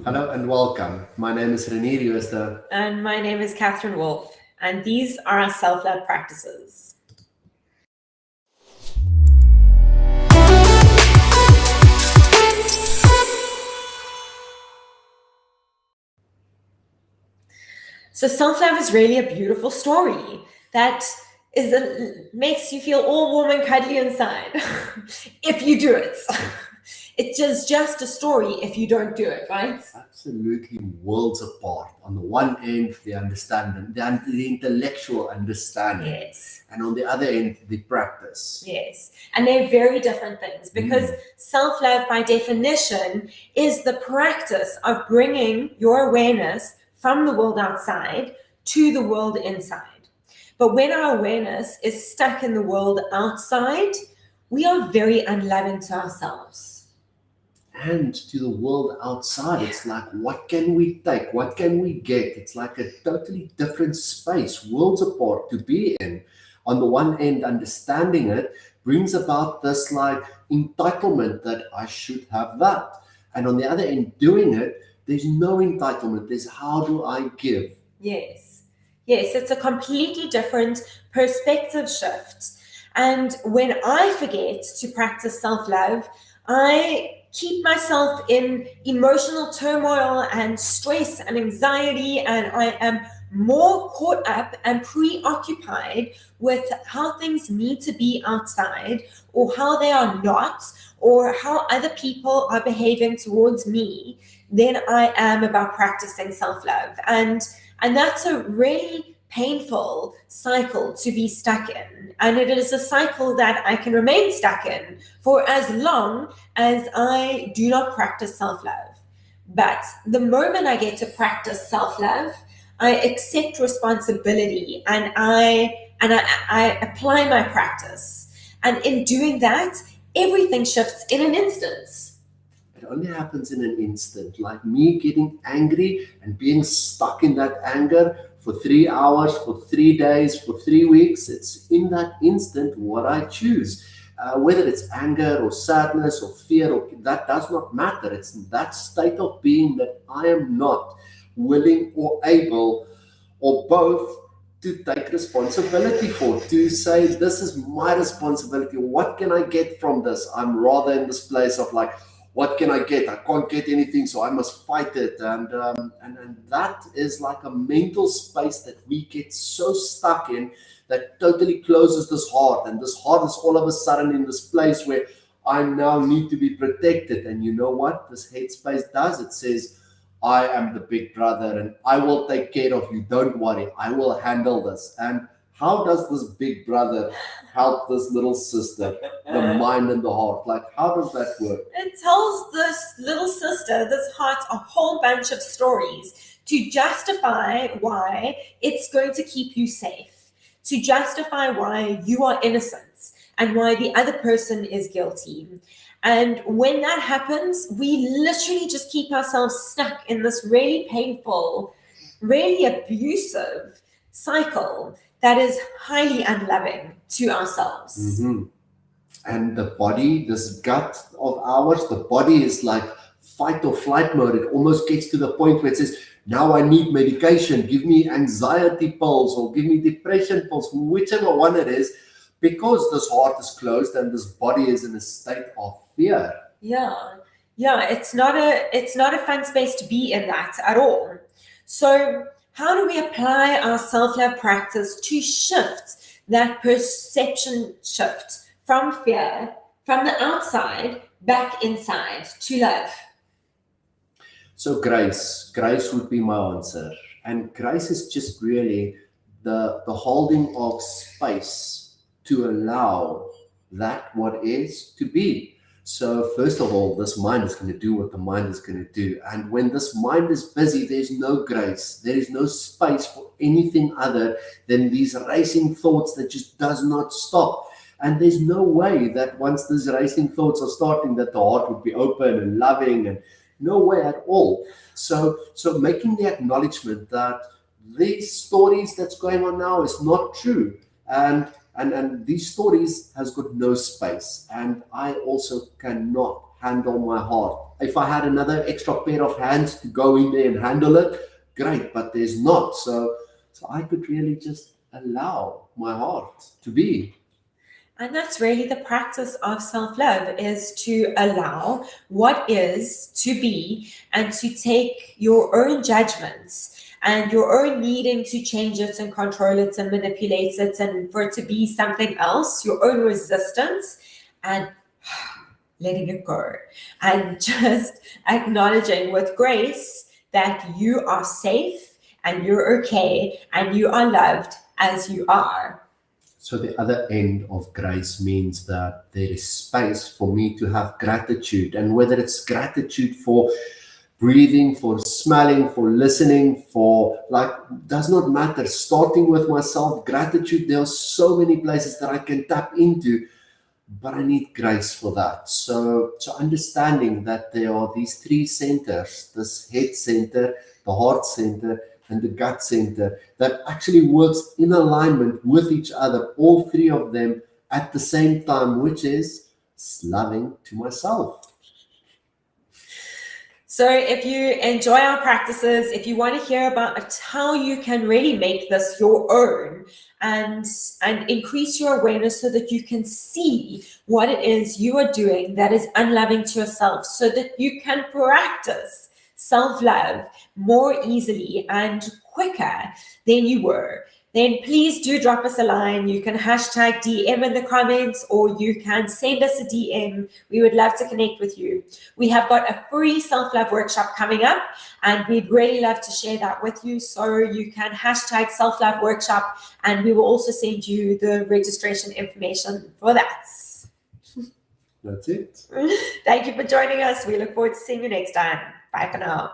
Hello and welcome. My name is Renier Jooste. And my name is Catherine Wolf, and these are our self-love practices. So self-love is really a beautiful story that makes you feel all warm and cuddly inside if you do it. It's just a story if you don't do it, right? Absolutely worlds apart. On the one end, the understanding, the intellectual understanding. Yes. And on the other end, the practice. Yes. And they're very different things because self-love, by definition, is the practice of bringing your awareness from the world outside to the world inside. But when our awareness is stuck in the world outside, we are very unloving to ourselves. And to the world outside, it's like, what can we take? What can we get? It's like a totally different space, worlds apart to be in. On the one end, understanding it brings about this like entitlement that I should have that. And on the other end, doing it, there's no entitlement. There's how do I give? Yes. Yes, it's a completely different perspective shift. And when I forget to practice self-love, I keep myself in emotional turmoil and stress and anxiety, and I am more caught up and preoccupied with how things need to be outside or how they are not or how other people are behaving towards me than I am about practicing self-love. And that's a really painful cycle to be stuck in. And it is a cycle that I can remain stuck in for as long as I do not practice self-love. But the moment I get to practice self-love, I accept responsibility and I apply my practice. And in doing that, everything shifts in an instant. It only happens in an instant, like me getting angry and being stuck in that anger for 3 hours, for 3 days, for 3 weeks. It's in that instant what I choose. Whether it's anger or sadness or fear, or that does not matter. It's that state of being that I am not willing or able or both to take responsibility for, to say, this is my responsibility. What can I get from this? I'm rather in this place of like, what can I get? I can't get anything, so I must fight it. And that is like a mental space that we get so stuck in that totally closes this heart. And this heart is all of a sudden in this place where I now need to be protected. And you know what this headspace does? It says, I am the big brother and I will take care of you. Don't worry, I will handle this. And how does this big brother help this little sister, the mind and the heart? Like, how does that work? It tells this little sister, this heart, a whole bunch of stories to justify why it's going to keep you safe, to justify why you are innocent and why the other person is guilty. And when that happens, we literally just keep ourselves stuck in this really painful, really abusive cycle that is highly unloving to ourselves. And the body, this gut of ours, the body is like fight or flight mode. It almost gets to the point where it says, now I need medication, give me anxiety pills or give me depression pills, whichever one it is, because this heart is closed and this body is in a state of fear. Yeah, it's not a fun space to be in that at all. So how do we apply our self-love practice to shift that perception shift from fear, from the outside, back inside to love? So grace would be my answer. And grace is just really the holding of space to allow that what is to be. So first of all, this mind is going to do what the mind is going to do. And when this mind is busy, there's no grace. There is no space for anything other than these racing thoughts that just does not stop. And there's no way that once these racing thoughts are starting, that the heart would be open and loving, and no way at all. So making the acknowledgement that these stories that's going on now is not true. And these stories has got no space, and I also cannot handle my heart if I had another extra pair of hands to go in there and handle it, great, but there's not. So I could really just allow my heart to be. And that's really the practice of self-love, is to allow what is to be and to take your own judgments and your own needing to change it and control it and manipulate it and for it to be something else, your own resistance, and letting it go and just acknowledging with grace that you are safe and you're okay and you are loved as you are. So the other end of grace means that there is space for me to have gratitude, and whether it's gratitude for breathing, for smelling, for listening, for does not matter. Starting with myself, gratitude, there are so many places that I can tap into, but I need grace for that. So understanding that there are these three centers, this head center, the heart center, and the gut center, that actually works in alignment with each other, all three of them at the same time, which is loving to myself. So if you enjoy our practices, if you want to hear about how you can really make this your own and increase your awareness so that you can see what it is you are doing that is unloving to yourself, so that you can practice self-love more easily and quicker than you were, then please do drop us a line. You can hashtag DM in the comments, or you can send us a DM. We would love to connect with you. We have got a free self-love workshop coming up, and we'd really love to share that with you. So you can hashtag self-love workshop, and we will also send you the registration information for that. That's it. Thank you for joining us. We look forward to seeing you next time. Bye for now.